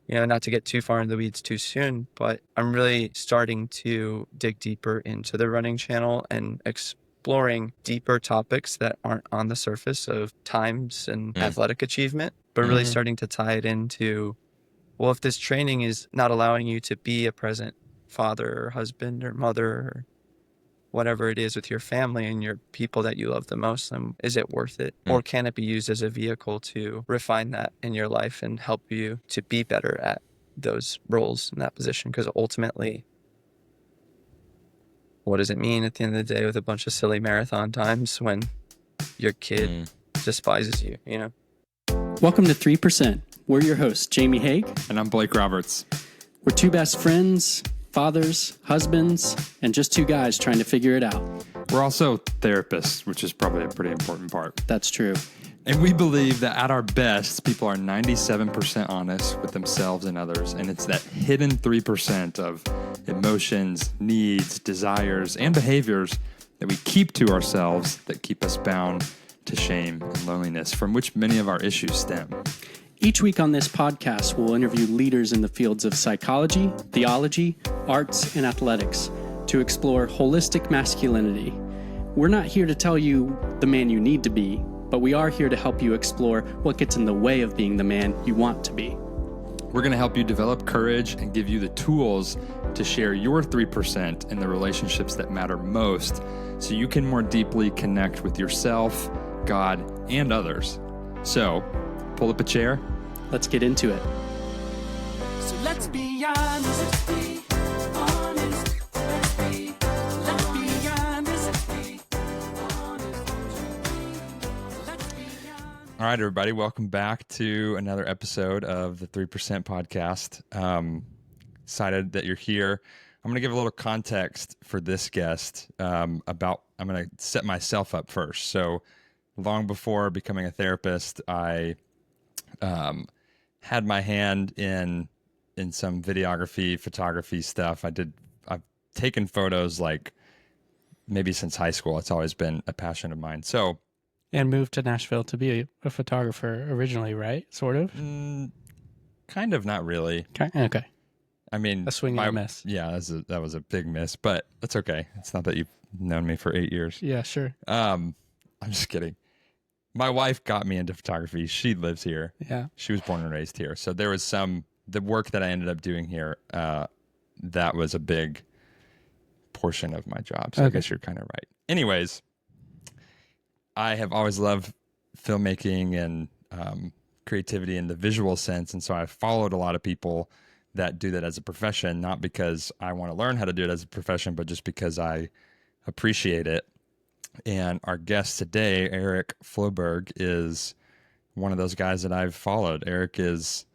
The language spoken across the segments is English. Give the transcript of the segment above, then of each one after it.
not to get too far in the weeds too soon, but I'm really starting to dig deeper into the running channel and exploring deeper topics that aren't on the surface of times and athletic achievement, but really starting to tie it into, well, if this training is not allowing you to be a present father or husband or mother or whatever it is with your family and your people that you love the most, is it worth it? Or can it be used as a vehicle to refine that in your life and help you to be better at those roles in that position? Because ultimately, what does it mean at the end of the day with a bunch of silly marathon times when your kid despises you, Welcome to 3%. We're your hosts, Jamie Haig. And I'm Blake Roberts. We're two best friends, fathers, husbands, and just two guys trying to figure it out. We're also therapists, which is probably a pretty important part. That's true. And we believe that at our best, people are 97% honest with themselves and others. And it's that hidden 3% of emotions, needs, desires, and behaviors that we keep to ourselves that keep us bound to shame and loneliness, from which many of our issues stem. Each week on this podcast, we'll interview leaders in the fields of psychology, theology, arts, and athletics to explore holistic masculinity. We're not here to tell you the man you need to be, but we are here to help you explore what gets in the way of being the man you want to be. We're going to help you develop courage and give you the tools to share your 3% in the relationships that matter most so you can more deeply connect with yourself, God, and others. So, pull up a chair. Let's get into it. So let's be honest. Let's be honest. Let's be honest. Let's be honest. All right, everybody. Welcome back to another episode of the 3% podcast. Excited that you're here. I'm going to give a little context for this guest I'm going to set myself up first. So long before becoming a therapist, I had my hand in some videography, photography stuff. I've taken photos like maybe since high school. It's always been a passion of mine. So, and moved to Nashville to be a photographer originally, right? Sort of? kind of, not really. Okay. I mean, A swing and a miss. Yeah, that was a big miss, but that's okay. It's not that you've known me for 8 years. Yeah, sure. I'm just kidding. My wife got me into photography. She lives here. Yeah. She was born and raised here. So there was the work that I ended up doing here, that was a big portion of my job. So I guess you're kind of right. Anyways, I have always loved filmmaking and creativity in the visual sense. And so I followed a lot of people that do that as a profession, not because I want to learn how to do it as a profession, but just because I appreciate it. And our guest today, Eric Floberg, is one of those guys that I've followed. Eric is,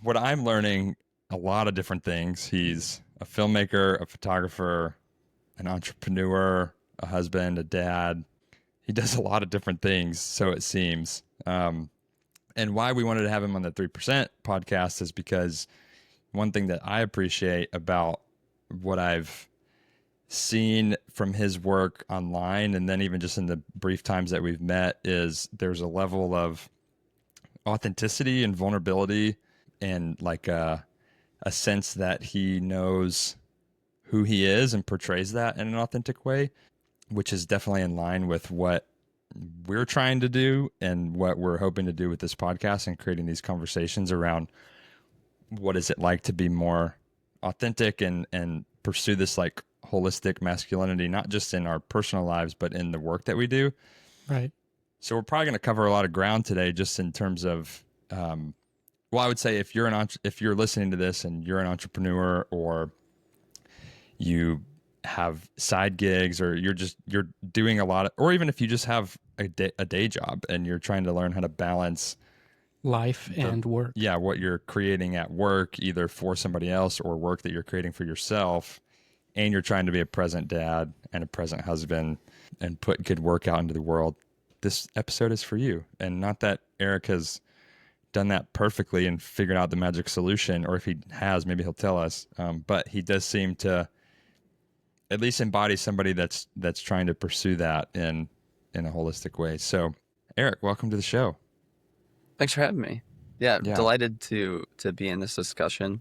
what I'm learning, a lot of different things. He's a filmmaker, a photographer, an entrepreneur, a husband, a dad. He does a lot of different things, so it seems. And why we wanted to have him on the 3% podcast is because one thing that I appreciate about what I've seen from his work online, and then even just in the brief times that we've met, is there's a level of authenticity and vulnerability and like a sense that he knows who he is and portrays that in an authentic way, which is definitely in line with what we're trying to do and what we're hoping to do with this podcast and creating these conversations around what is it like to be more authentic and pursue this like holistic masculinity, not just in our personal lives, but in the work that we do. Right. So we're probably going to cover a lot of ground today, just in terms of, well, I would say if you're listening to this and you're an entrepreneur, or you have side gigs, or you're doing a lot of, or even if you just have a day job and you're trying to learn how to balance Life and work. Yeah, what you're creating at work, either for somebody else or work that you're creating for yourself, and you're trying to be a present dad and a present husband and put good work out into the world, this episode is for you. And not that Eric has done that perfectly and figured out the magic solution, or if he has, maybe he'll tell us. But he does seem to at least embody somebody that's trying to pursue that in a holistic way. So, Eric, welcome to the show. Thanks for having me. Yeah, Yeah. delighted to be in this discussion.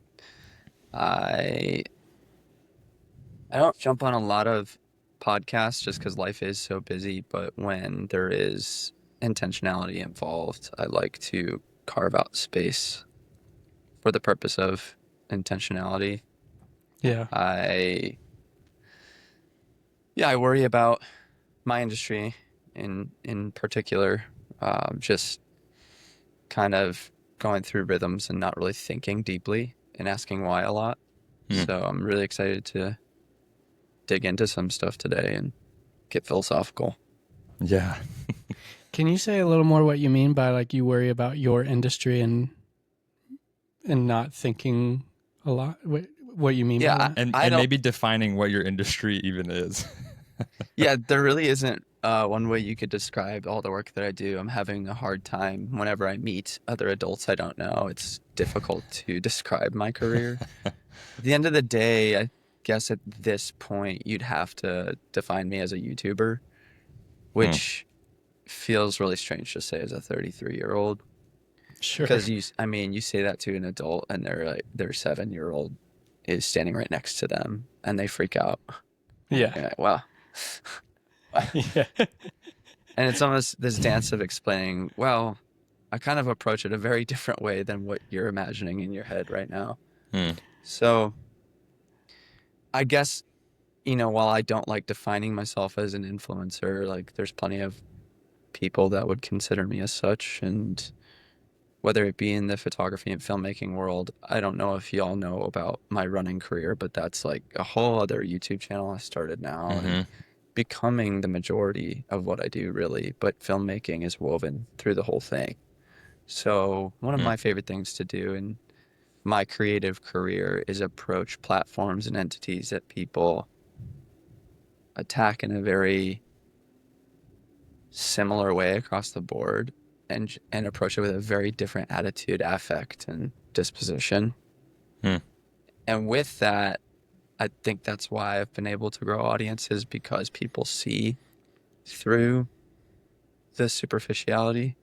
I I don't jump on a lot of podcasts just because life is so busy, but when there is intentionality involved, I like to carve out space for the purpose of intentionality. Yeah. I I worry about my industry in particular, just kind of going through rhythms and not really thinking deeply and asking why a lot. Hmm. So I'm really excited to dig into some stuff today and get philosophical. Yeah. Can you say a little more what you mean by like you worry about your industry and not thinking a lot? What you mean by Yeah, that? And I and don't. maybe defining what your industry even is. Yeah, there really isn't one way you could describe all the work that I do. I'm having a hard time whenever I meet other adults I don't know. It's difficult to describe my career. At the end of the day, I guess at this point, you'd have to define me as a YouTuber, Hmm. which feels really strange to say as a 33-year-old. Sure. Because I mean, you say that to an adult and their 7-year-old is standing right next to them and they freak out. Yeah. You're like, wow. Yeah. And it's almost this dance of explaining, well, I kind of approach it a very different way than what you're imagining in your head right now. Hmm. So I guess, while I don't like defining myself as an influencer, like there's plenty of people that would consider me as such. And whether it be in the photography and filmmaking world, I don't know if y'all know about my running career, but that's like a whole other YouTube channel I started now and becoming the majority of what I do, really. But filmmaking is woven through the whole thing. So one of my favorite things to do in my creative career is approach platforms and entities that people attack in a very similar way across the board and approach it with a very different attitude, affect, and disposition. Hmm. And with that, I think that's why I've been able to grow audiences, because people see through the superficiality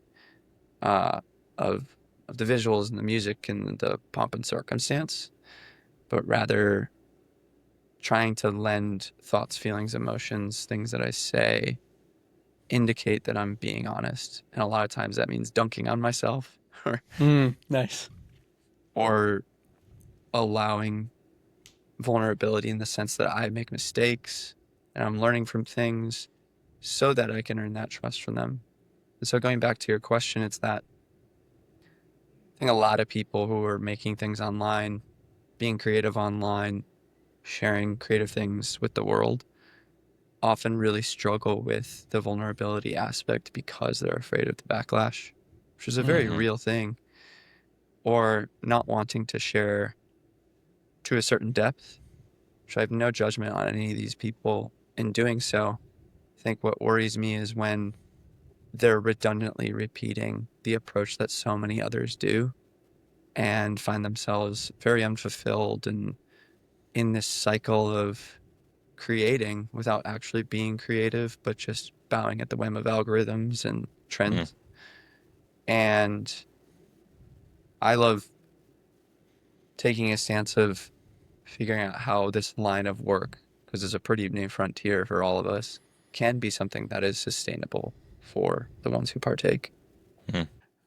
uh, of the visuals and the music and the pomp and circumstance, but rather trying to lend thoughts, feelings, emotions, things that I say indicate that I'm being honest. And a lot of times that means dunking on myself Nice. or allowing vulnerability in the sense that I make mistakes and I'm learning from things so that I can earn that trust from them. And so going back to your question, it's that I think a lot of people who are making things online, being creative online, sharing creative things with the world, often really struggle with the vulnerability aspect because they're afraid of the backlash, which is a very real thing, or not wanting to share to a certain depth, which I have no judgment on any of these people in doing so. I think what worries me is when they're redundantly repeating the approach that so many others do and find themselves very unfulfilled and in this cycle of creating without actually being creative, but just bowing at the whim of algorithms and trends. And I love taking a stance of figuring out how this line of work, because it's a pretty new frontier for all of us, can be something that is sustainable for the ones who partake.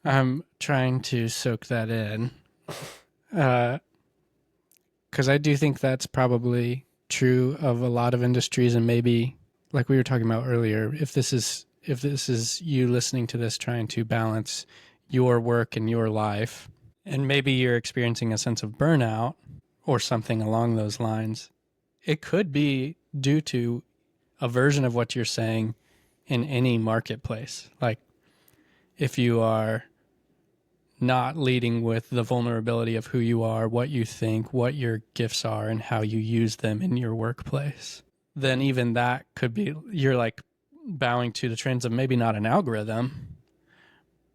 I'm trying to soak that in. Because I do think that's probably true of a lot of industries, and maybe like we were talking about earlier, if this is you listening to this trying to balance your work and your life, and maybe you're experiencing a sense of burnout or something along those lines, it could be due to a version of what you're saying in any marketplace. Like if you are not leading with the vulnerability of who you are, what you think, what your gifts are, and how you use them in your workplace, then even that could be, you're like bowing to the trends of maybe not an algorithm,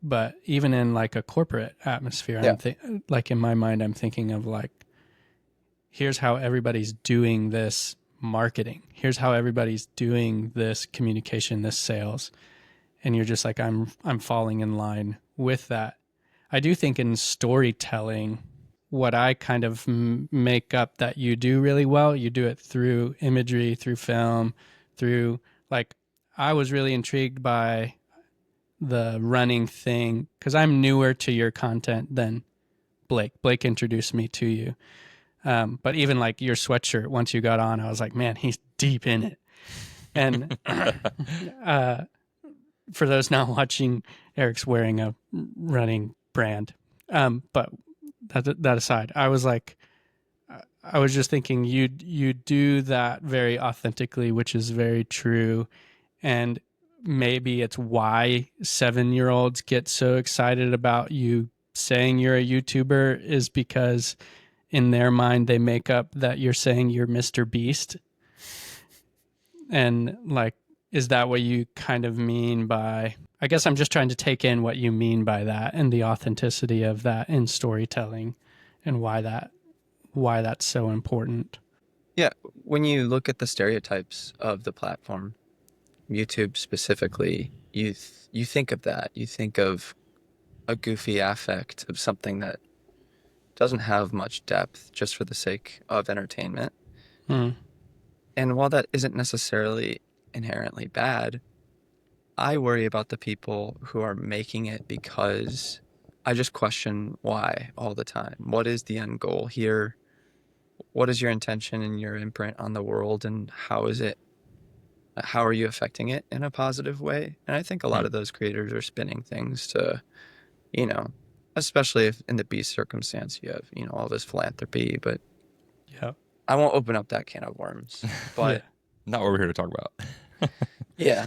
but even in like a corporate atmosphere, Yeah. like in my mind, I'm thinking of like, here's how everybody's doing this marketing. Here's how everybody's doing this communication, this sales. And you're just like, I'm falling in line with that. I do think in storytelling, what I kind of make up that you do really well, you do it through imagery, through film, through like, I was really intrigued by the running thing because I'm newer to your content than Blake. Blake introduced me to you. But even like your sweatshirt, once you got on, I was like, man, he's deep in it. And for those not watching, Eric's wearing a running brand. But that aside, I was like, I was just thinking you do that very authentically, which is very true. And maybe it's why 7-year-olds get so excited about you saying you're a YouTuber is because in their mind they make up that you're saying you're Mr. Beast. And like, is that what you kind of mean by, I guess I'm just trying to take in what you mean by that and the authenticity of that in storytelling and why that's so important. Yeah, when you look at the stereotypes of the platform, YouTube specifically, you think of that. You think of a goofy affect of something that doesn't have much depth just for the sake of entertainment. Mm. And while that isn't necessarily inherently bad, I worry about the people who are making it because I just question why all the time. What is the end goal here? What is your intention and your imprint on the world, and how are you affecting it in a positive way? And I think a lot of those creators are spinning things to, especially if in the Beast circumstance, you have, all this philanthropy, but Yeah. I won't open up that can of worms, but Not what we're here to talk about. yeah,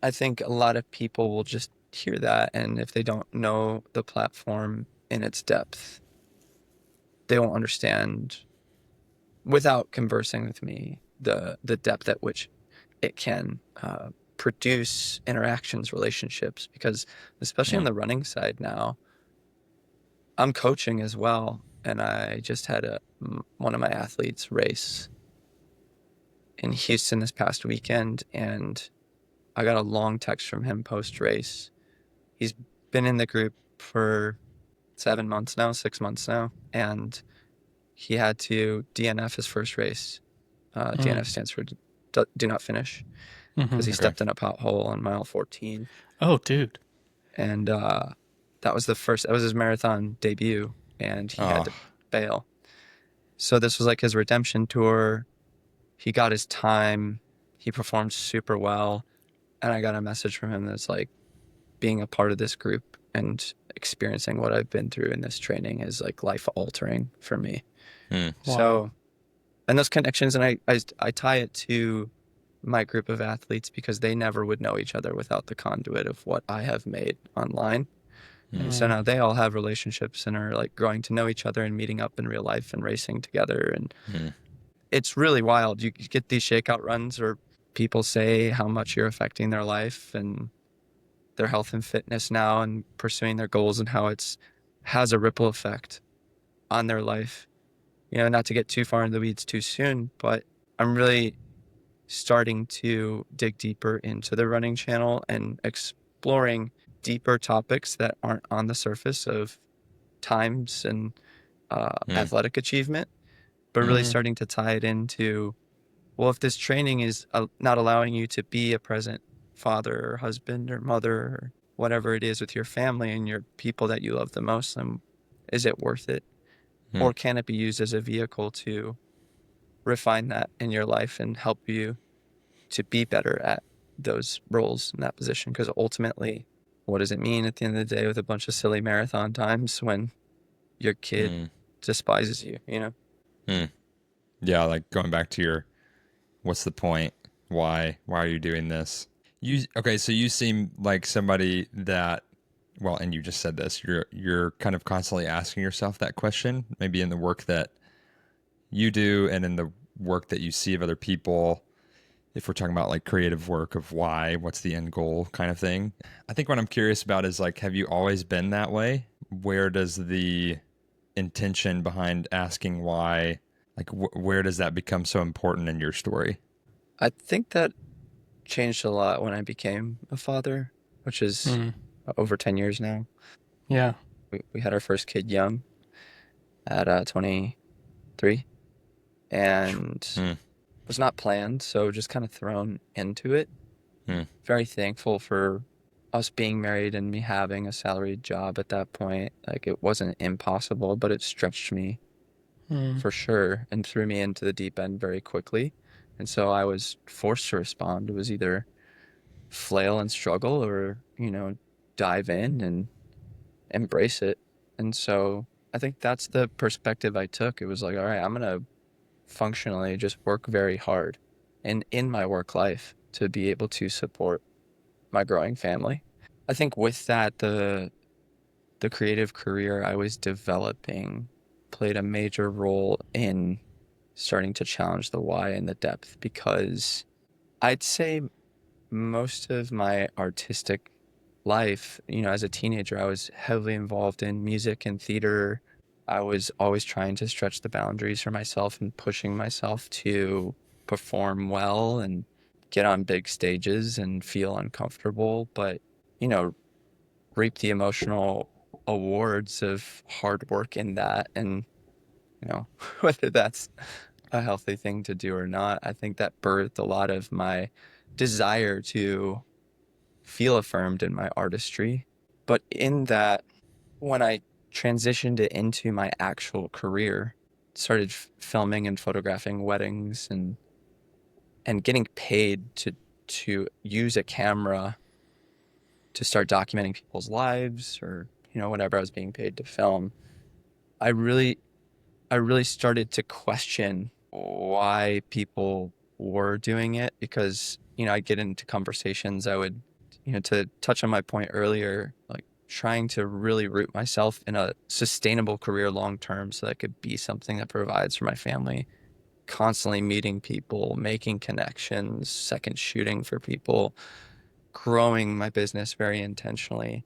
I think a lot of people will just hear that. And if they don't know the platform in its depth, they won't understand without conversing with me, the depth at which it can produce interactions, relationships, because especially on the running side now, I'm coaching as well. And I just had one of my athletes race in Houston this past weekend, and I got a long text from him post-race. He's been in the group for 6 months now, and he had to DNF his first race. DNF stands for do not finish, because he stepped in a pothole on mile 14. Oh, dude. And that was his marathon debut, and he had to bail. So this was like his redemption tour. He got his time. He performed super well. And I got a message from him that's like, being a part of this group and experiencing what I've been through in this training is like life altering for me. Mm. Wow. So, and those connections, and I tie it to my group of athletes because they never would know each other without the conduit of what I have made online. And so now they all have relationships and are like growing to know each other and meeting up in real life and racing together. And it's really wild. You get these shakeout runs where people say how much you're affecting their life and their health and fitness now and pursuing their goals, and how has a ripple effect on their life. Not to get too far in the weeds too soon, but I'm really starting to dig deeper into the running channel and exploring deeper topics that aren't on the surface of times and athletic achievement, but really starting to tie it into, well, if this training is not allowing you to be a present father or husband or mother or whatever it is with your family and your people that you love the most, then is it worth it? Or can it be used as a vehicle to refine that in your life and help you to be better at those roles in that position? Because ultimately, what does it mean at the end of the day with a bunch of silly marathon times when your kid despises you, Yeah, like going back to what's the point? Why are you doing this? So you seem like somebody that, well, and you just said this, you're kind of constantly asking yourself that question, maybe in the work that you do and in the work that you see of other people. If we're talking about like creative work of what's the end goal kind of thing. I think what I'm curious about is like, have you always been that way? Where does the intention behind asking why, like where does that become so important in your story? I think that changed a lot when I became a father, which is over 10 years now. Yeah. We had our first kid young at 23, and Hmm. was not planned, so just kind of thrown into it. Hmm. Very thankful for us being married and me having a salaried job at that point. Like, it wasn't impossible, but it stretched me for sure and threw me into the deep end very quickly. And so I was forced to respond. It was either flail and struggle or, dive in and embrace it. And so I think that's the perspective I took. It was like, all right, I'm going to functionally just work very hard and in my work life to be able to support my growing family. I think with that, the creative career I was developing played a major role in starting to challenge the why and the depth, because I'd say most of my artistic life, as a teenager, I was heavily involved in music and theater. I was always trying to stretch the boundaries for myself and pushing myself to perform well and get on big stages and feel uncomfortable, but, reap the emotional awards of hard work in that. And, whether that's a healthy thing to do or not, I think that birthed a lot of my desire to feel affirmed in my artistry. But in that, when I transitioned it into my actual career, started filming and photographing weddings and getting paid to use a camera to start documenting people's lives, or whatever I was being paid to film, I really started to question why people were doing it, because I'd get into conversations. I would, to touch on my point earlier, like trying to really root myself in a sustainable career long term so that I could be something that provides for my family, constantly meeting people, making connections, second shooting for people, growing my business very intentionally.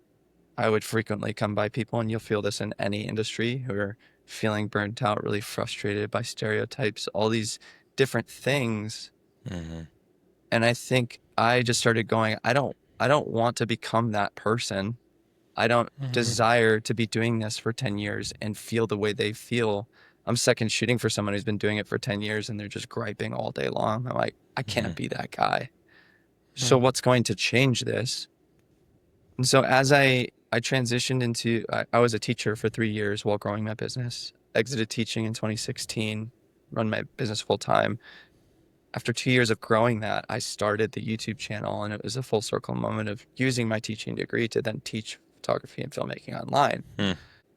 I would frequently come by people, and you'll feel this in any industry, who are feeling burnt out, really frustrated by stereotypes, all these different things. Mm-hmm. And I think I just started going, I don't want to become that person. I don't desire to be doing this for 10 years and feel the way they feel. I'm second shooting for someone who's been doing it for 10 years and they're just griping all day long. I'm like, I can't be that guy. So what's going to change this? And so as I transitioned into, I was a teacher for 3 years while growing my business, exited teaching in 2016, run my business full time. After 2 years of growing that, I started the YouTube channel, and it was a full circle moment of using my teaching degree to then teach photography and filmmaking online.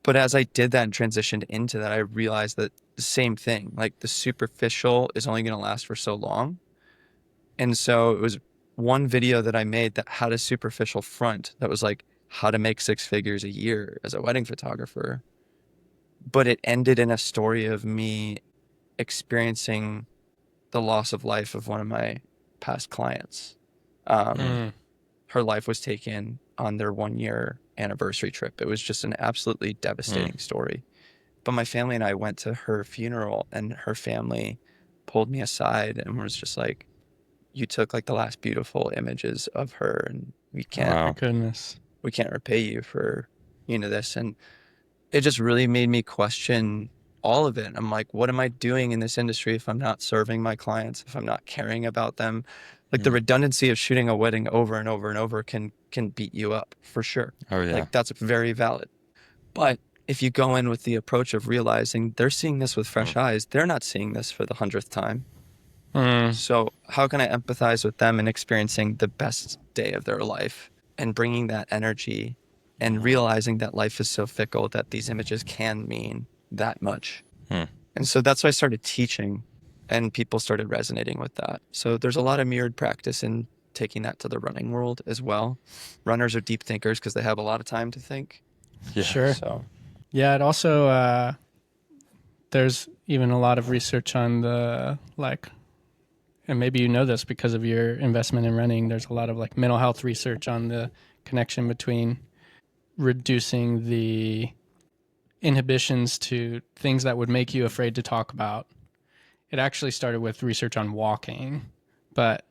But as I did that and transitioned into that, I realized that the same thing, like the superficial is only going to last for so long. And so it was one video that I made that had a superficial front that was like how to make 6 figures a year as a wedding photographer. But it ended in a story of me experiencing the loss of life of one of my past clients. Her life was taken on their 1 year anniversary trip. It was just an absolutely devastating story. But my family and I went to her funeral, and her family pulled me aside and was just like, you took like the last beautiful images of her, and we can't Wow. Goodness. we can't repay you for this. And it just really made me question all of it. I'm like, what am I doing in this industry if I'm not serving my clients, if I'm not caring about them? Like the redundancy of shooting a wedding over and over and over can beat you up for sure. Oh, yeah. Like that's very valid. But if you go in with the approach of realizing they're seeing this with fresh eyes, they're not seeing this for the 100th time. So how can I empathize with them and experiencing the best day of their life and bringing that energy and realizing that life is so fickle that these images can mean that much. And so that's why I started teaching, and people started resonating with that. So there's a lot of mirrored practice in taking that to the running world as well. Runners are deep thinkers because they have a lot of time to think. Yeah. Sure. So Yeah, it also, there's even a lot of research on the, and maybe you know this because of your investment in running, there's a lot of mental health research on the connection between reducing the inhibitions to things that would make you afraid to talk about. It actually started with research on walking, but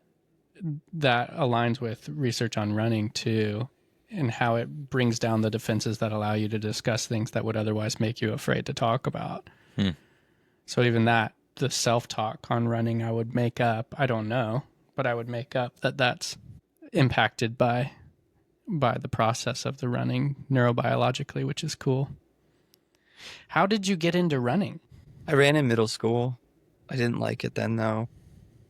that aligns with research on running too. and how it brings down the defenses that allow you to discuss things that would otherwise make you afraid to talk about. So even that, the self-talk on running, I would make up, I don't know, but I would make up that that's impacted by the process of the running neurobiologically, which is cool. How did you get into running? I ran in middle school. I didn't like it then, though.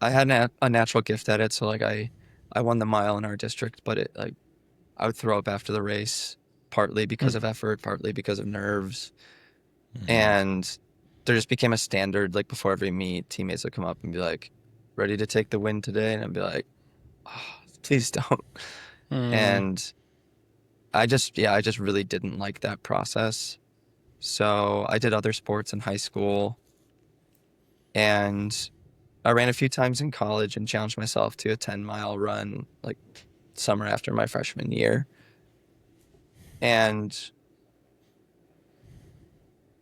I had a natural gift at it, so like I won the mile in our district, but it like I would throw up after the race, partly because of effort, partly because of nerves, and there just became a standard. Like before every meet, teammates would come up and be like, "Ready to take the win today?" And I'd be like, oh, "Please don't." And I just really didn't like that process. So I did other sports in high school, and I ran a few times in college and challenged myself to a 10-mile run like summer after my freshman year. And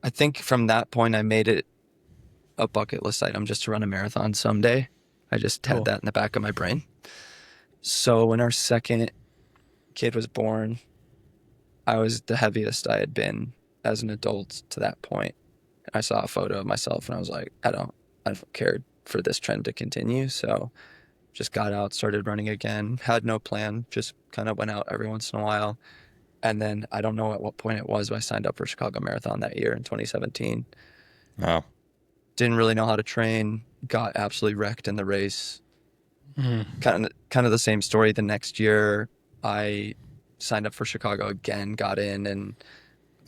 I think from that point, I made it a bucket list item just to run a marathon someday. I just had that in the back of my brain. So when our second kid was born, I was the heaviest I had been as an adult to that point. I saw a photo of myself and I was like, I don't care for this trend to continue. So just got out, started running again, had no plan, just kind of went out every once in a while. And then I don't know at what point it was, but I signed up for Chicago Marathon that year in 2017. Wow. Didn't really know how to train, got absolutely wrecked in the race. Kind of the same story. The next year, I signed up for Chicago again, got in, and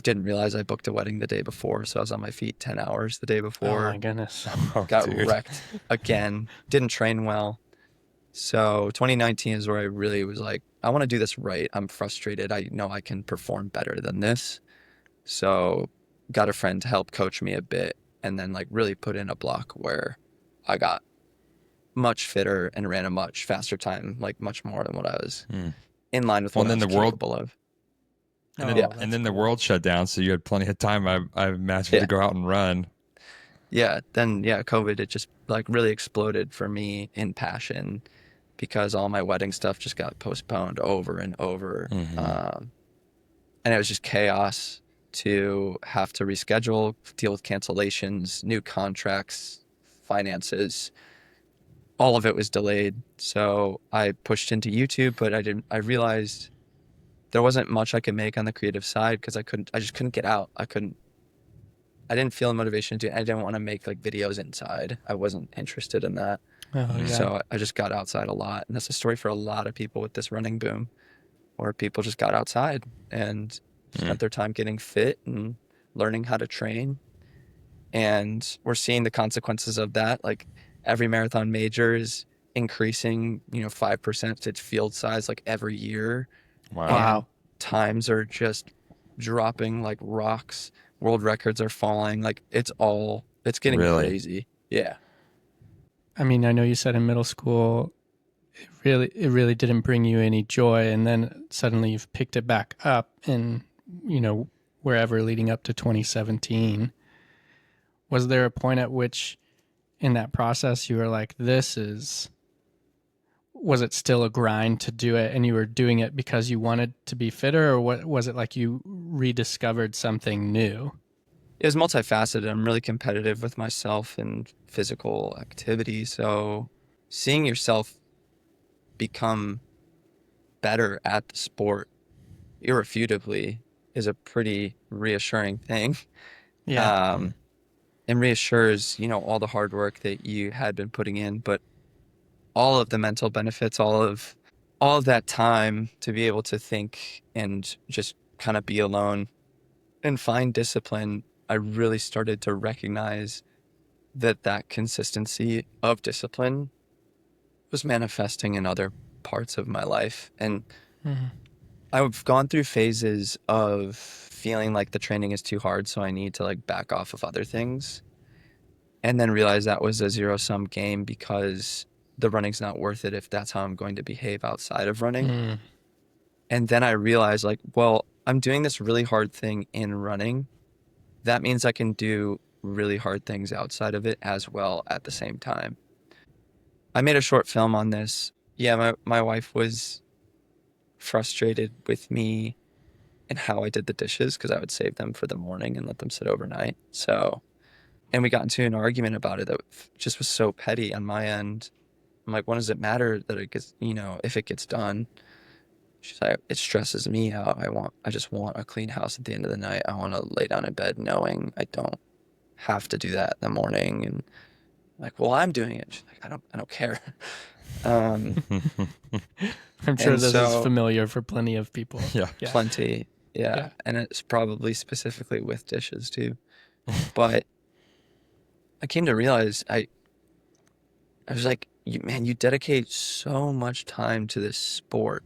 didn't realize I booked a wedding the day before. So I was on my feet 10 hours the day before. Oh my goodness. Got wrecked again. Didn't train well. So 2019 is where I really was like, I want to do this right. I'm frustrated. I know I can perform better than this. So got a friend to help coach me a bit, and then like really put in a block where I got much fitter and ran a much faster time, like much more than what I was in line with what I was capable of. And then the world shut down, so you had plenty of time, I imagine, to go out and run. Then COVID, it just like really exploded for me in passion, because all my wedding stuff just got postponed over and over. And it was just chaos to have to reschedule, deal with cancellations, new contracts, finances. All of it was delayed. So I pushed into YouTube, but I realized there wasn't much I could make on the creative side because I just couldn't get out. I didn't feel the motivation to. I didn't want to make like videos inside. I wasn't interested in that. So I just got outside a lot. And that's a story for a lot of people with this running boom, where people just got outside and spent their time getting fit and learning how to train. And we're seeing the consequences of that. Like every marathon major is increasing, 5% its field size like every year. Wow. Times are just dropping like rocks. World records are falling. Like it's getting crazy. Yeah. I mean, I know you said in middle school, it really didn't bring you any joy. And then suddenly you've picked it back up in, wherever leading up to 2017. Was there a point at which in that process you were like, was it still a grind to do it and you were doing it because you wanted to be fitter, or what was it like you rediscovered something new? It was multifaceted. I'm really competitive with myself in physical activity. So seeing yourself become better at the sport irrefutably is a pretty reassuring thing. And reassures, all the hard work that you had been putting in, but all of the mental benefits, all of that time to be able to think and just kind of be alone and find discipline. I really started to recognize that consistency of discipline was manifesting in other parts of my life. And I've gone through phases of feeling like the training is too hard, so I need to like back off of other things. And then realize that was a zero-sum game, because the running's not worth it if that's how I'm going to behave outside of running. And then I realized like, well, I'm doing this really hard thing in running. That means I can do really hard things outside of it as well at the same time. I made a short film on this. Yeah, my wife was frustrated with me and how I did the dishes because I would save them for the morning and let them sit overnight. So, and we got into an argument about it that just was so petty on my end. I'm like, when does it matter that it gets, if it gets done? She's like, it stresses me out. I just want a clean house at the end of the night. I want to lay down in bed knowing I don't have to do that in the morning. And I'm like, well, I'm doing it. She's like, I don't care. I'm sure And this is so- familiar for plenty of people. Yeah. Plenty. Yeah. Yeah. And it's probably specifically with dishes too. But I came to realize I was like, you dedicate so much time to this sport,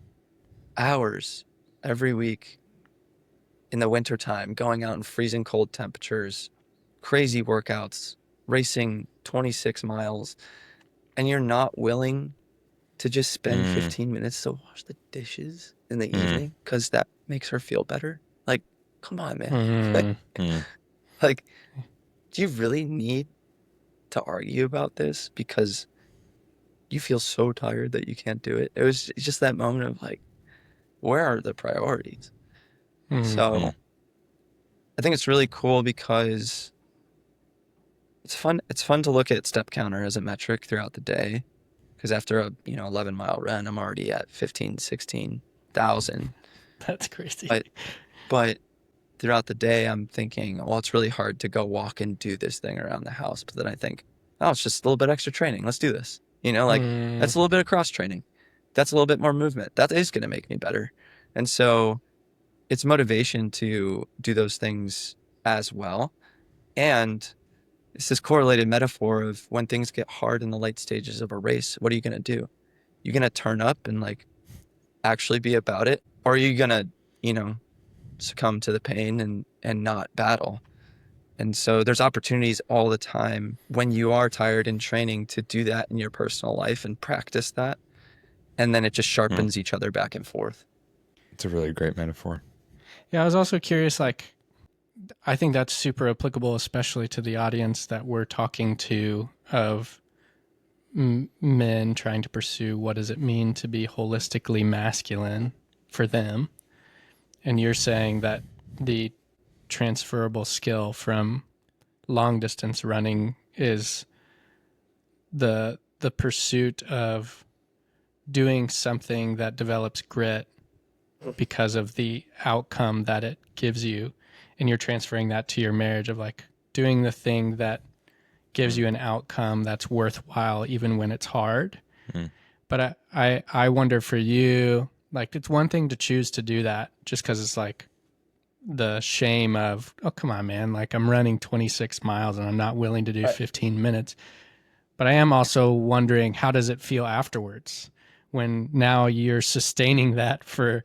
hours every week in the wintertime, going out in freezing cold temperatures, crazy workouts, racing 26 miles, and you're not willing to just spend 15 minutes to wash the dishes in the evening because that makes her feel better. Like, come on, man. Like, do you really need to argue about this because you feel so tired that you can't do it? It was just that moment of like, where are the priorities? So I think it's really cool because it's fun to look at step counter as a metric throughout the day, because after a 11-mile run I'm already at 16,000. That's crazy. But throughout the day I'm thinking, well, it's really hard to go walk and do this thing around the house, but then I think, oh, it's just a little bit extra training, let's do this. That's a little bit of cross training, that's a little bit more movement, that is going to make me better. And so it's motivation to do those things as well. And it's this correlated metaphor of when things get hard in the late stages of a race, what are you going to do? You're going to turn up and like actually be about it? Or are you going to, succumb to the pain and not battle? And so there's opportunities all the time when you are tired in training to do that in your personal life and practice that. And then it just sharpens each other back and forth. It's a really great metaphor. Yeah, I was also curious, like, I think that's super applicable, especially to the audience that we're talking to of men trying to pursue what does it mean to be holistically masculine for them. And you're saying that the transferable skill from long distance running is the pursuit of doing something that develops grit because of the outcome that it gives you, and you're transferring that to your marriage of like doing the thing that gives you an outcome that's worthwhile even when it's hard. But I wonder for you, like, it's one thing to choose to do that just because it's like the shame of, oh, come on, man, like I'm running 26 miles and I'm not willing to do 15 minutes. But I am also wondering, how does it feel afterwards when now you're sustaining that for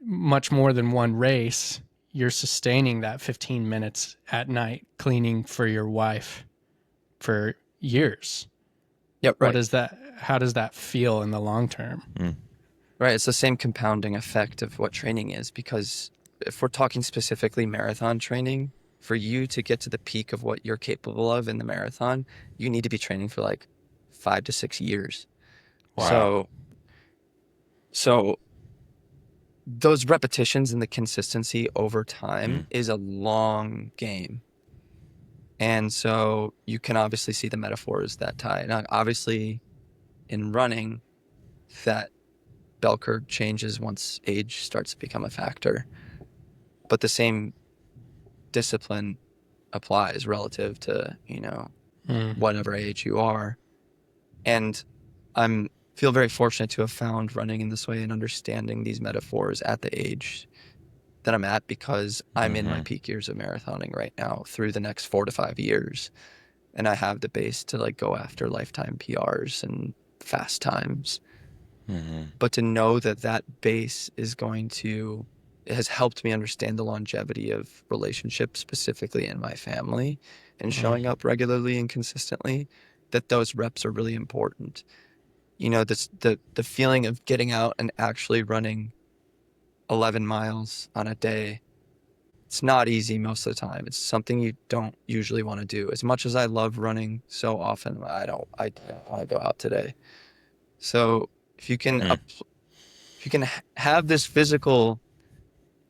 much more than one race? You're sustaining that 15 minutes at night cleaning for your wife for years. Yep. Right. What is that? How does that feel in the long term? Right. It's the same compounding effect of what training is, because if we're talking specifically marathon training, for you to get to the peak of what you're capable of in the marathon, you need to be training for like 5 to 6 years. Wow. So those repetitions and the consistency over time is a long game. And so you can obviously see the metaphors that tie. Now, obviously, in running, that bell curve changes once age starts to become a factor. But the same discipline applies relative to, whatever age you are. And I'm feel very fortunate to have found running in this way and understanding these metaphors at the age that I'm at, because I'm in my peak years of marathoning right now through the next 4 to 5 years. And I have the base to like go after lifetime PRs and fast times. But to know that base is it has helped me understand the longevity of relationships, specifically in my family, and showing up regularly and consistently, that those reps are really important. The feeling of getting out and actually running 11 miles on a day, it's not easy most of the time. It's something you don't usually want to do. As much as I love running so often, I don't want to go out today. So if you can if you can have this physical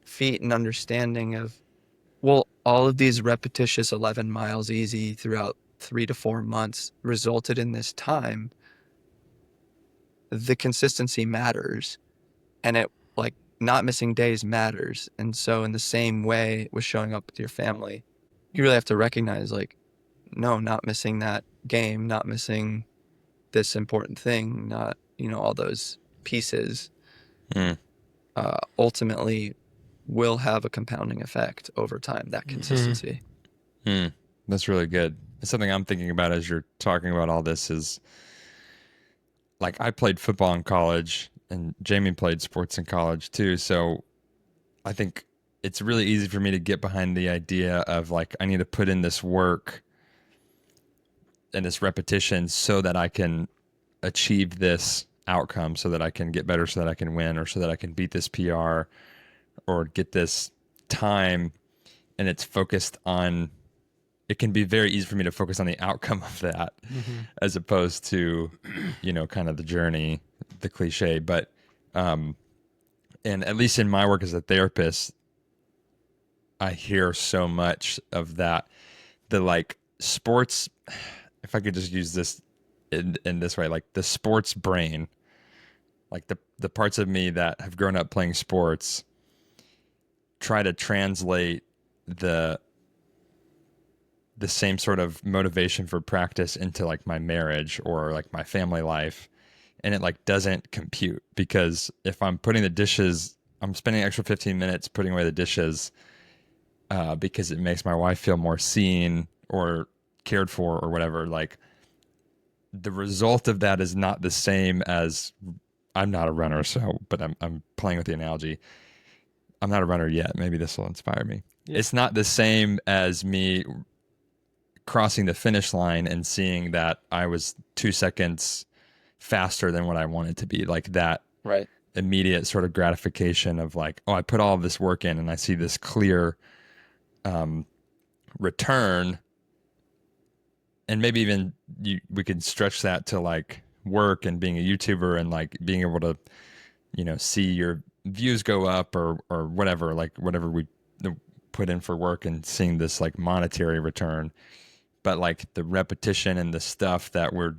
feat and understanding of, well, all of these repetitious 11 miles easy throughout 3 to 4 months resulted in this time, the consistency matters, and it, like, not missing days matters. And so in the same way with showing up with your family, you really have to recognize, like, no, not missing that game, not missing this important thing, not, all those pieces, Mm. ultimately will have a compounding effect over time, that consistency. Mm. That's really good. It's something I'm thinking about as you're talking about all this is, like, I played football in college and Jamie played sports in college too. So I think it's really easy for me to get behind the idea of, like, I need to put in this work and this repetition so that I can achieve this outcome, so that I can get better, so that I can win, or so that I can beat this PR or get this time. And it's focused on, it can be very easy for me to focus on the outcome of that as opposed to, kind of the journey, the cliche. But, and at least in my work as a therapist, I hear so much of that. The, like, sports, if I could just use this in this way, like the sports brain, like the parts of me that have grown up playing sports try to translate the same sort of motivation for practice into, like, my marriage or, like, my family life. And it, like, doesn't compute, because if I'm putting the dishes, I'm spending an extra 15 minutes putting away the dishes because it makes my wife feel more seen or cared for or whatever. Like, the result of that is not the same as, I'm not a runner, but I'm playing with the analogy. I'm not a runner yet. Maybe this will inspire me. Yeah. It's not the same as me crossing the finish line and seeing that I was 2 seconds faster than what I wanted to be. Like, that Right. immediate sort of gratification of, like, oh, I put all of this work in and I see this clear return. And maybe even we could stretch that to, like, work and being a YouTuber and, like, being able to, see your views go up or whatever, like, whatever we put in for work and seeing this, like, monetary return. But, like, the repetition and the stuff that we're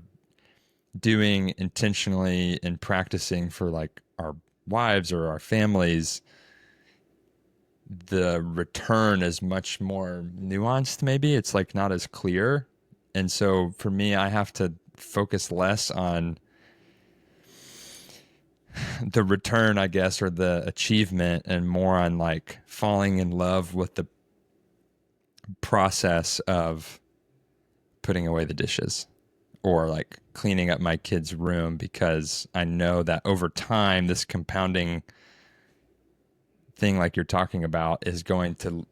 doing intentionally and practicing for, like, our wives or our families, the return is much more nuanced. Maybe it's, like, not as clear. And so for me, I have to focus less on the return, I guess, or the achievement, and more on, like, falling in love with the process of putting away the dishes or, like, cleaning up my kid's room, because I know that over time, this compounding thing, like you're talking about, is going to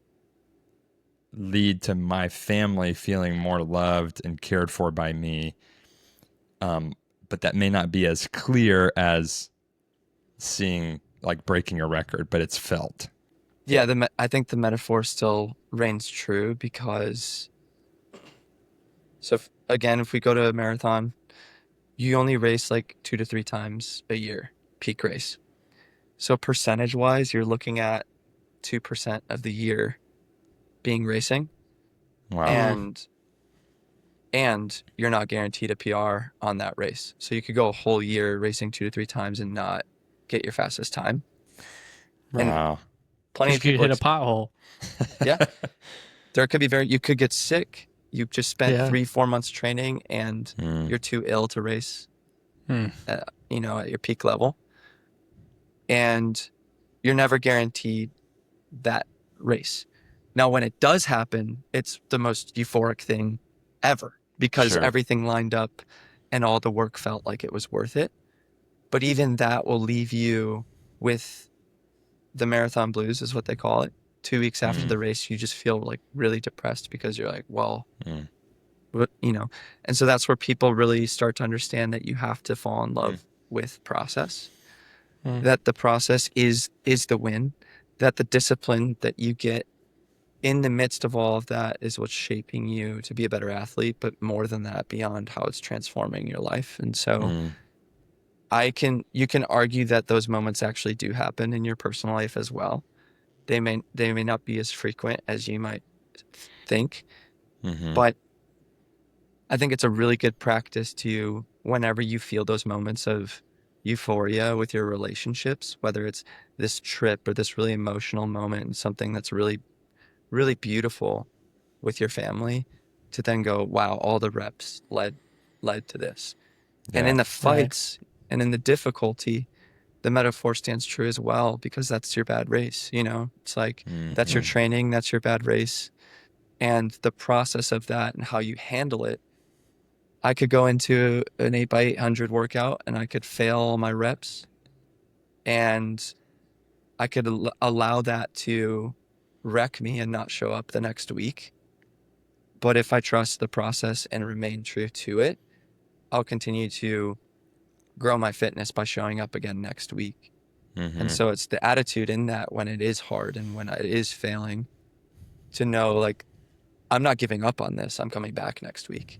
lead to my family feeling more loved and cared for by me. But that may not be as clear as seeing, like, breaking a record, but it's felt. Yeah, I think the metaphor still reigns true, because, so if we go to a marathon, you only race like 2 to 3 times a year, peak race. So percentage-wise, you're looking at 2% of the year being racing. Wow. And you're not guaranteed a PR on that race. So you could go a whole year racing 2 to 3 times and not get your fastest time. Wow. And plenty You of could people hit a pothole. Yeah. There could be you could get sick. You just spent Yeah. 3-4 months training and you're too ill to race, at your peak level. And you're never guaranteed that race. Now, when it does happen, it's the most euphoric thing ever, because Sure. everything lined up and all the work felt like it was worth it. But even that will leave you with the marathon blues, is what they call it. 2 weeks after the race, you just feel, like, really depressed, because you're like, well, what, and so that's where people really start to understand that you have to fall in love with process, that the process is the win, that the discipline that you get in the midst of all of that is what's shaping you to be a better athlete, but more than that, beyond how it's transforming your life. And so you can argue that those moments actually do happen in your personal life as well. They may not be as frequent as you might think, but I think it's a really good practice to, whenever you feel those moments of euphoria with your relationships, whether it's this trip or this really emotional moment and something that's really, really beautiful with your family, to then go, wow, all the reps led to this. And in the fights and in the difficulty, the metaphor stands true as well, because that's your bad race. It's like, that's your training, that's your bad race. And the process of that and how you handle it, I could go into an 8x800 workout and I could fail all my reps, and I could allow that to wreck me and not show up the next week. But if I trust the process and remain true to it, I'll continue to grow my fitness by showing up again next week. And so it's the attitude in that, when it is hard and when it is failing, to know, like, I'm not giving up on this. I'm coming back next week.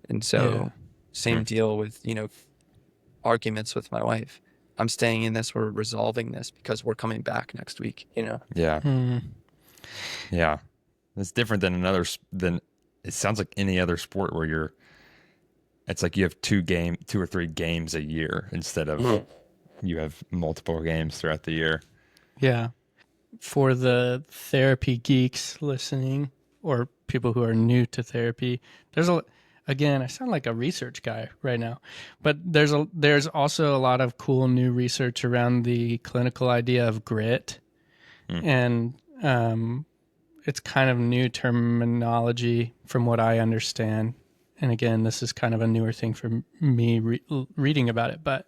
And so same deal with, arguments with my wife. I'm staying in this. We're resolving this because we're coming back next week, Yeah. Mm-hmm. Yeah. It's different than it sounds like any other sport where it's like you have 2 or 3 games a year instead of you have multiple games throughout the year. Yeah. For the therapy geeks listening, or people who are new to therapy, again, I sound like a research guy right now, but there's also a lot of cool new research around the clinical idea of grit. And it's kind of new terminology from what I understand. And again, this is kind of a newer thing for me reading about it, but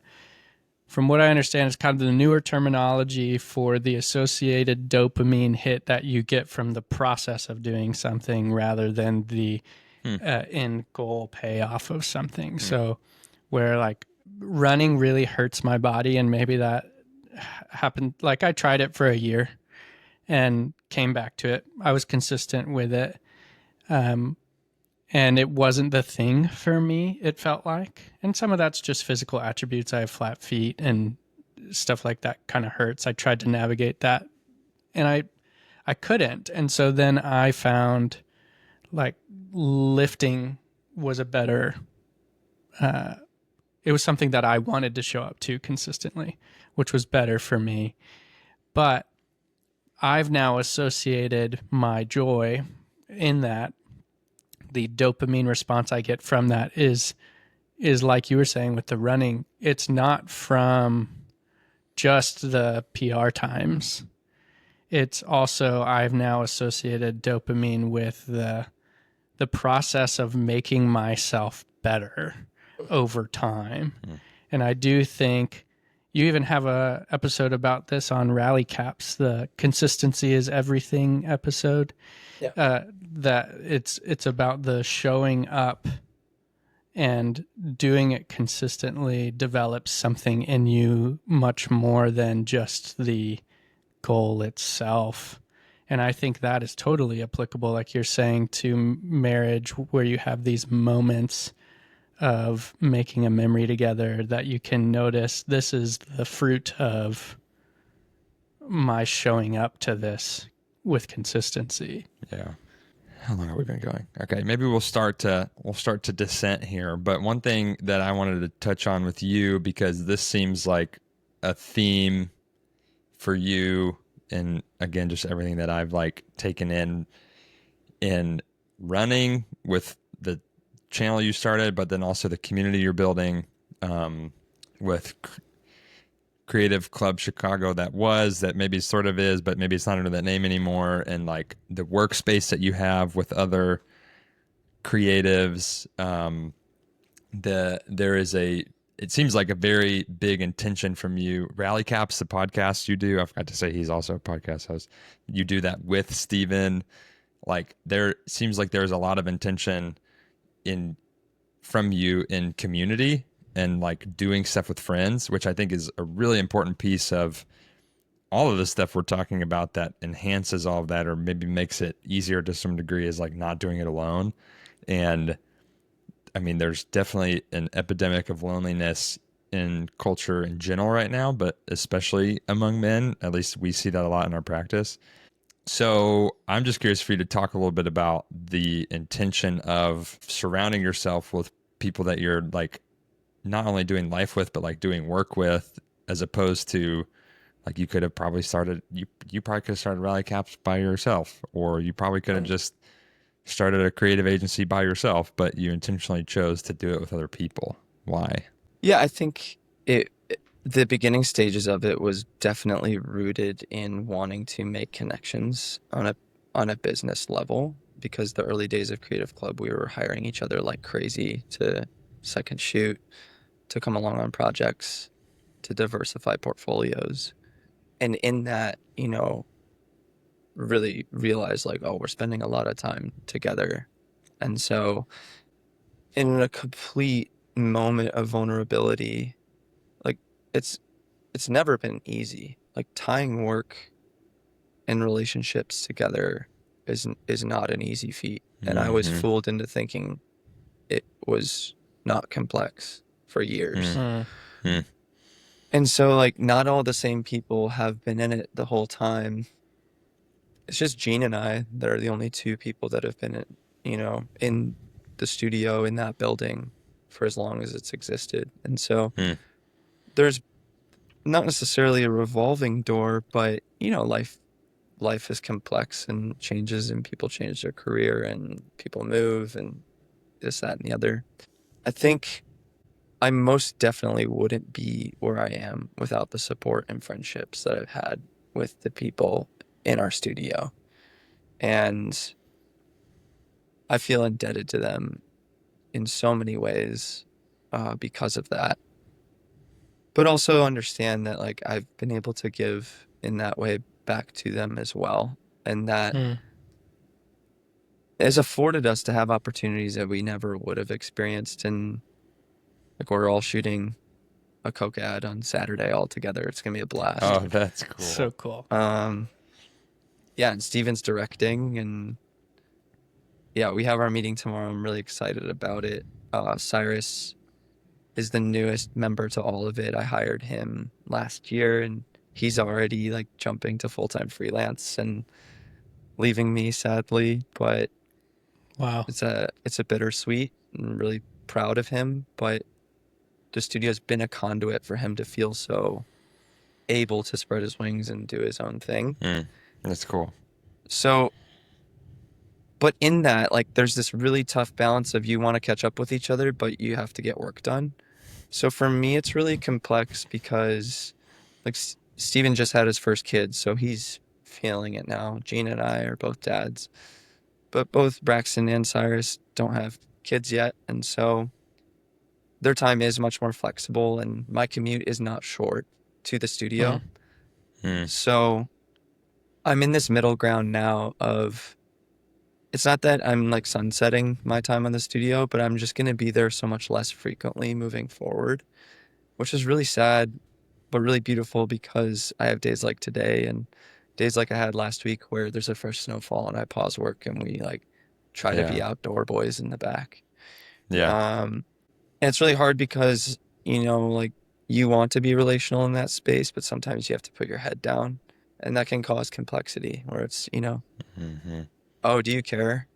from what I understand, it's kind of the newer terminology for the associated dopamine hit that you get from the process of doing something, rather than the end goal payoff of something. So where, like, running really hurts my body, and maybe that happened, like, I tried it for a year and came back to it. I was consistent with it. And it wasn't the thing for me, it felt like. And some of that's just physical attributes. I have flat feet and stuff like that kind of hurts. I tried to navigate that, and I couldn't. And so then I found, like, lifting was a better, it was something that I wanted to show up to consistently, which was better for me. But I've now associated my joy in that, the dopamine response I get from that is like you were saying with the running. It's not from just the PR times. It's also, I've now associated dopamine with the process of making myself better over time. And I do think you even have a episode about this on Rally Caps, the consistency is everything episode. That it's about the showing up and doing it consistently develops something in you much more than just the goal itself. And I think that is totally applicable, like you're saying, to marriage, where you have these moments of making a memory together that you can notice, this is the fruit of my showing up to this with consistency. Yeah. How long have we been going? Okay, maybe we'll start to descent here. But one thing that I wanted to touch on with you, because this seems like a theme for you, and again, just everything that I've, like, taken in running with the channel you started, but then also the community you're building with Creative Club Chicago, that maybe sort of is, but maybe it's not under that name anymore, and, like, the workspace that you have with other creatives. It seems like a very big intention from you. Rally Caps, the podcast you do, I forgot to say he's also a podcast host. You do that with Steven. Like, there seems like there's a lot of intention from you in community and, like, doing stuff with friends, which I think is a really important piece of all of the stuff we're talking about that enhances all of that, or maybe makes it easier to some degree, is, like, not doing it alone. And I mean, there's definitely an epidemic of loneliness in culture in general right now, but especially among men. At least we see that a lot in our practice. So I'm just curious for you to talk a little bit about the intention of surrounding yourself with people that you're like not only doing life with, but like doing work with, as opposed to like you could have probably started, you probably could have started Rally Caps by yourself, or you probably could have just started a creative agency by yourself, but you intentionally chose to do it with other people. Why? Yeah, I think the beginning stages of it was definitely rooted in wanting to make connections on a business level, because the early days of Creative Club, we were hiring each other like crazy to second shoot, to come along on projects, to diversify portfolios. And in that, really realize like, oh, we're spending a lot of time together. And so in a complete moment of vulnerability, like it's never been easy. Like tying work and relationships together is not an easy feat. And I was fooled into thinking it was not complex for years. And so like not all the same people have been in it the whole time. It's just Gene and I that are the only two people that have been in the studio in that building for as long as it's existed. And so there's not necessarily a revolving door, but life is complex and changes, and people change their career and people move and this, that, and the other. I think I most definitely wouldn't be where I am without the support and friendships that I've had with the people in our studio. And I feel indebted to them in so many ways because of that. But also understand that like I've been able to give in that way back to them as well. And that has afforded us to have opportunities that we never would have experienced. And like we're all shooting a Coke ad on Saturday all together. It's going to be a blast. Oh, that's cool. So cool. Yeah, and Steven's directing, and yeah, we have our meeting tomorrow. I'm really excited about it. Cyrus is the newest member to all of it. I hired him last year, and he's already like jumping to full-time freelance and leaving me sadly, but Wow. it's a bittersweet. I'm really proud of him, but the studio's been a conduit for him to feel so able to spread his wings and do his own thing. That's cool. So, but in that, like, there's this really tough balance of you want to catch up with each other, but you have to get work done. So for me, it's really complex because, like, Steven just had his first kid, so he's feeling it now. Gene and I are both dads, but both Braxton and Cyrus don't have kids yet, and so their time is much more flexible, and my commute is not short to the studio. So I'm in this middle ground now of, it's not that I'm like sunsetting my time on the studio, but I'm just going to be there so much less frequently moving forward, which is really sad, but really beautiful, because I have days like today and days like I had last week where there's a fresh snowfall and I pause work and we like try to be outdoor boys in the back. And it's really hard because, like you want to be relational in that space, but sometimes you have to put your head down, and that can cause complexity where it's, oh, do you care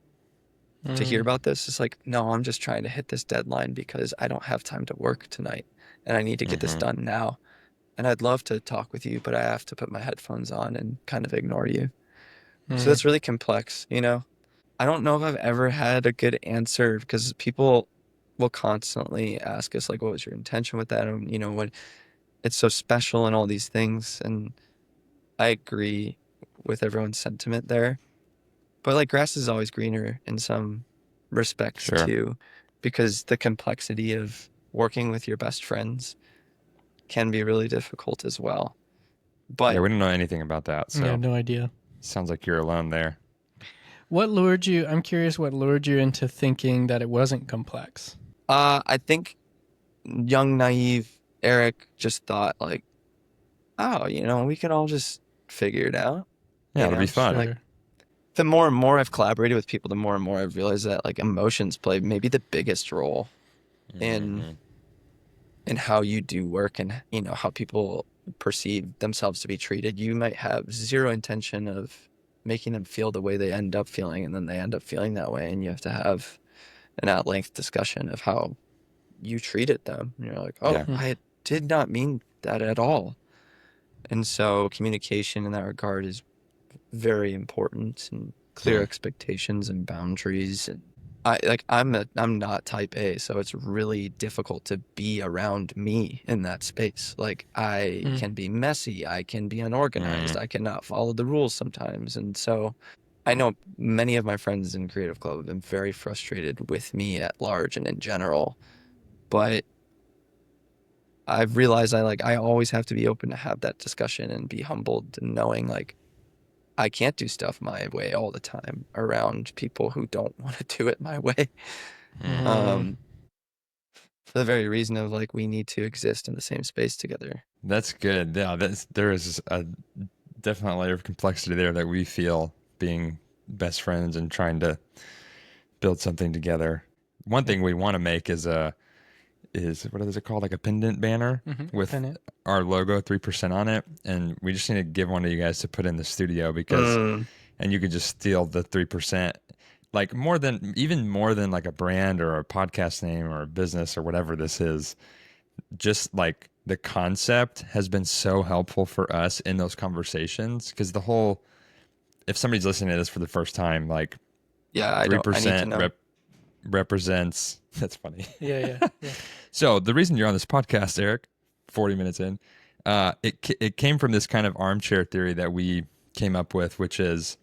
to hear about this? It's like, no, I'm just trying to hit this deadline because I don't have time to work tonight and I need to get this done now. And I'd love to talk with you, but I have to put my headphones on and kind of ignore you. So that's really complex, I don't know if I've ever had a good answer, because people will constantly ask us like, what was your intention with that? And, what it's so special and all these things. And I agree with everyone's sentiment there. But like grass is always greener in some respects too, because the complexity of working with your best friends can be really difficult as well. But we don't know anything about that. So Yeah, no idea. sounds like you're alone there. What lured you? I'm curious what lured you into thinking that it wasn't complex. I think young, naive Eric just thought like, oh, we can all just figure it out. Yeah, it'll be fun. Sure. The more and more I've collaborated with people, the more and more I've realized that like emotions play maybe the biggest role in in how you do work and, you know, how people perceive themselves to be treated, you might have zero intention of making them feel the way they end up feeling, and then they end up feeling that way, and you have to have an at-length discussion of how you treated them. And you're like, oh, Yeah. I did not mean that at all. And so communication in that regard is very important, and clear expectations and boundaries. And I'm not type A, so it's really difficult to be around me in that space. Like, I can be messy, I can be unorganized, I cannot follow the rules sometimes. And so I know many of my friends in Creative Club have been very frustrated with me at large and in general, but I've realized I always have to be open to have that discussion and be humbled, and knowing like I can't do stuff my way all the time around people who don't want to do it my way. For the very reason of like, we need to exist in the same space together. That's good. Yeah, there is a definite layer of complexity there that we feel being best friends and trying to build something together. One thing we want to make is what is it called? Like a pendant banner with Pendant. our logo 3% on it, and we just need to give one to you guys to put in the studio because, and you could just steal the 3%. Like even more than like a brand or a podcast name or a business or whatever this is, just like the concept has been so helpful for us in those conversations. Because if somebody's listening to this for the first time, like Yeah, I need to 3% know. represents, that's funny. Yeah. So the reason you're on this podcast, Eric, 40 minutes in, it came from this kind of armchair theory that we came up with, which is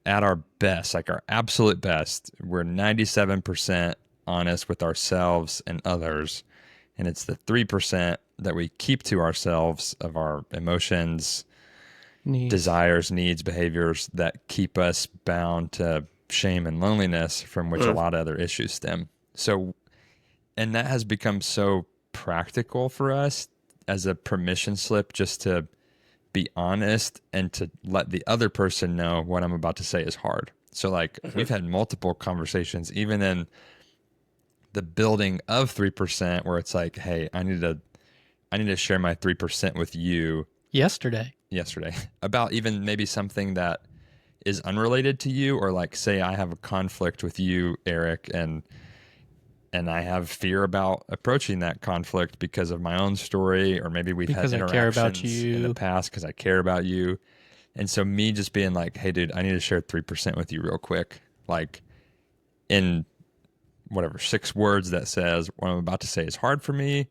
at our best, like our absolute best, we're 97% honest with ourselves and others. And it's the 3% that we keep to ourselves of our emotions, desires, needs, behaviors that keep us bound to shame and loneliness, from which a lot of other issues stem. So, and that has become so practical for us as a permission slip just to be honest and to let the other person know what I'm about to say is hard. So like we've had multiple conversations, even in the building of 3%, where it's like, hey, I need to share my 3% with you Yesterday about even maybe something that is unrelated to you, or like say I have a conflict with you, Eric, and I have fear about approaching that conflict because of my own story, or maybe we've Because had I care about interactions you. in the past because I care about you. And so me just being like, hey, dude, I need to share 3% with you real quick, like in whatever 6 words that says what I'm about to say is hard for me.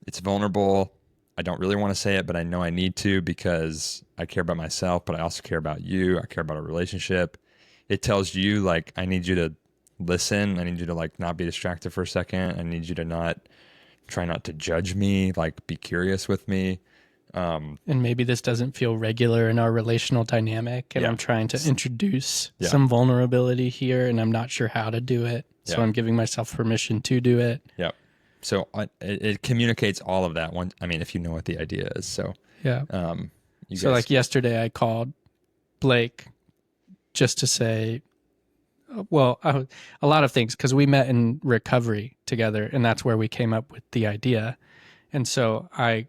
It's vulnerable. I don't really want to say it, but I know I need to because I care about myself, but I also care about you. I care about our relationship. It tells you like, I need you to listen. I need you to like not be distracted for a second. I need you to try not to judge me, like be curious with me. and maybe this doesn't feel regular in our relational dynamic, and Yeah. I'm trying to introduce Yeah. some vulnerability here, and I'm not sure how to do it. So Yeah. I'm giving myself permission to do it. Yep. So it communicates all of that one. I mean, if you know what the idea is. So, Yeah. you So guys, like yesterday I called Blake just to say, well, a lot of things, because we met in recovery together, and that's where we came up with the idea. And so I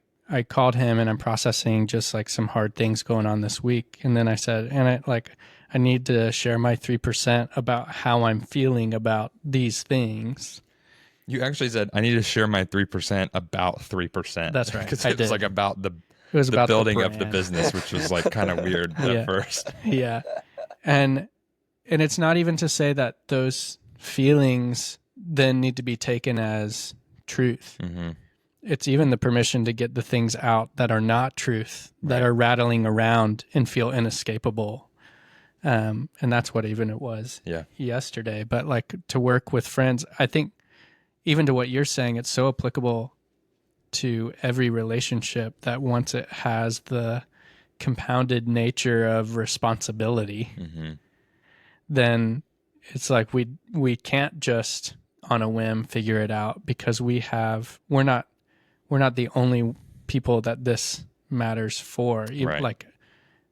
called him, and I'm processing just like some hard things going on this week. And then I said, I need to share my 3% about how I'm feeling about these things. you actually said, I need to share my 3% about 3%. That's right. Because I it was did. like about It was the about building of the brand. business, which was like kind of weird Yeah. at first. Yeah. And it's not even to say that those feelings then need to be taken as truth. Mm-hmm. It's even the permission to get the things out that are not truth, that are rattling around and feel inescapable. And that's what even it was yesterday. But like to work with friends, I think even to what you're saying, it's so applicable to every relationship that once it has the compounded nature of responsibility, then it's like we can't just on a whim figure it out, because we're not the only people that this matters for. Right. Like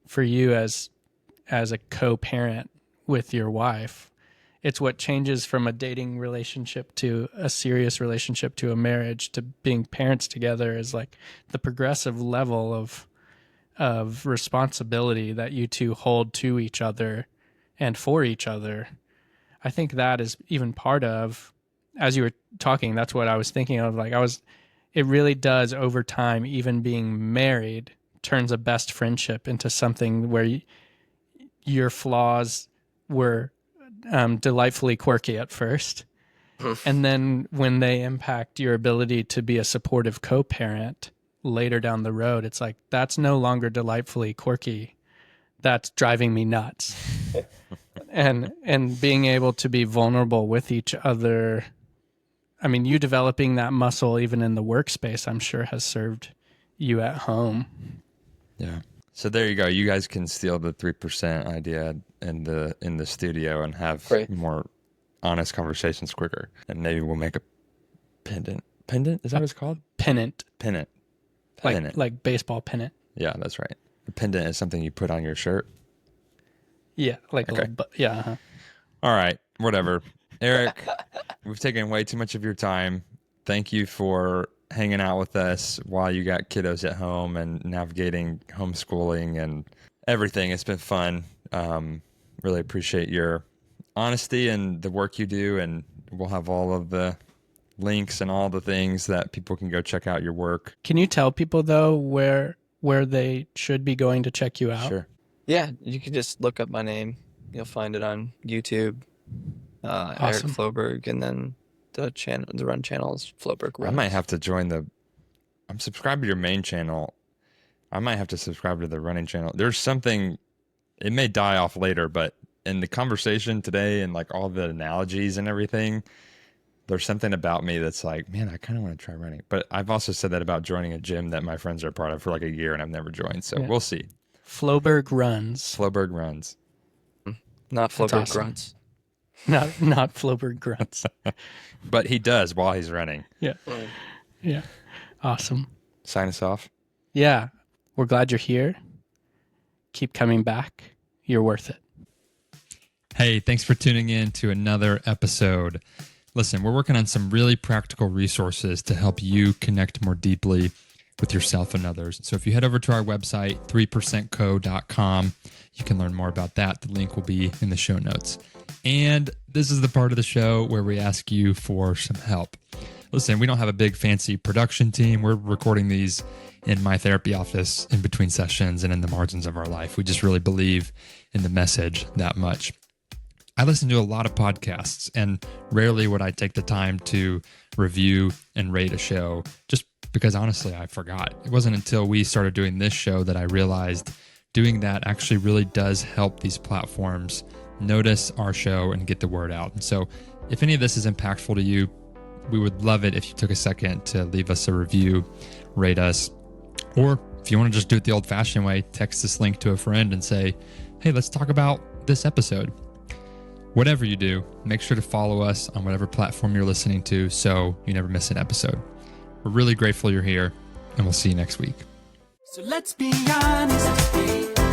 for you as a co-parent with your wife, It's what changes from a dating relationship to a serious relationship to a marriage to being parents together is like the progressive level of responsibility that you two hold to each other and for each other. I think that is even part of, as you were talking, that's what I was thinking of. Like it really does over time, even being married turns a best friendship into something where your flaws were delightfully quirky at first. And then when they impact your ability to be a supportive co-parent later down the road, it's like, that's no longer delightfully quirky. That's driving me nuts. and being able to be vulnerable with each other. I mean, you developing that muscle even in the workspace, I'm sure has served you at home. Yeah. So there you go. You guys can steal the 3% idea in the studio and have more honest conversations quicker. And maybe we'll make a pendant. Pendant? Is that what it's called? Pennant. Pennant. Like baseball pennant. Yeah, that's right. The pendant is something you put on your shirt. Yeah, like Okay. a little, yeah. Uh-huh. All right, whatever. Eric, we've taken way too much of your time. Thank you for hanging out with us while you got kiddos at home and navigating homeschooling and everything. It's been fun. Really appreciate your honesty and the work you do, and we'll have all of the links and all the things that people can go check out your work. Can you tell people though where they should be going to check you out? Sure. Yeah, you can just look up my name. You'll find it on YouTube, Eric Awesome. Floberg, and then the run channel is Floberg Runs. I might have to join I'm subscribed to your main channel. I might have to subscribe to the running channel. There's something, it may die off later, but in the conversation today and like all the analogies and everything, there's something about me that's like, man, I kind of want to try running. But I've also said that about joining a gym that my friends are a part of for like a year and I've never joined. So Yeah. we'll see. Floberg Runs. Floberg Runs. Not That's Floberg awesome. Grunts. Not Floberg Grunts. But he does while he's running. Yeah. Yeah. Awesome. Sign us off. Yeah. We're glad you're here. Keep coming back. You're worth it. Hey, thanks for tuning in to another episode. Listen, we're working on some really practical resources to help you connect more deeply with yourself and others. So if you head over to our website, 3percentco.com, you can learn more about that. The link will be in the show notes. And this is the part of the show where we ask you for some help. Listen, we don't have a big fancy production team. We're recording these in my therapy office in between sessions and in the margins of our life. We just really believe in the message that much. I listen to a lot of podcasts, and rarely would I take the time to review and rate a show, just because honestly, I forgot. It wasn't until we started doing this show that I realized doing that actually really does help these platforms notice our show and get the word out. And so if any of this is impactful to you, we would love it if you took a second to leave us a review, rate us, or if you want to just do it the old-fashioned way, text this link to a friend and say, hey, let's talk about this episode. Whatever you do, make sure to follow us on whatever platform you're listening to so you never miss an episode. We're really grateful you're here, and we'll see you next week. So let's be honest.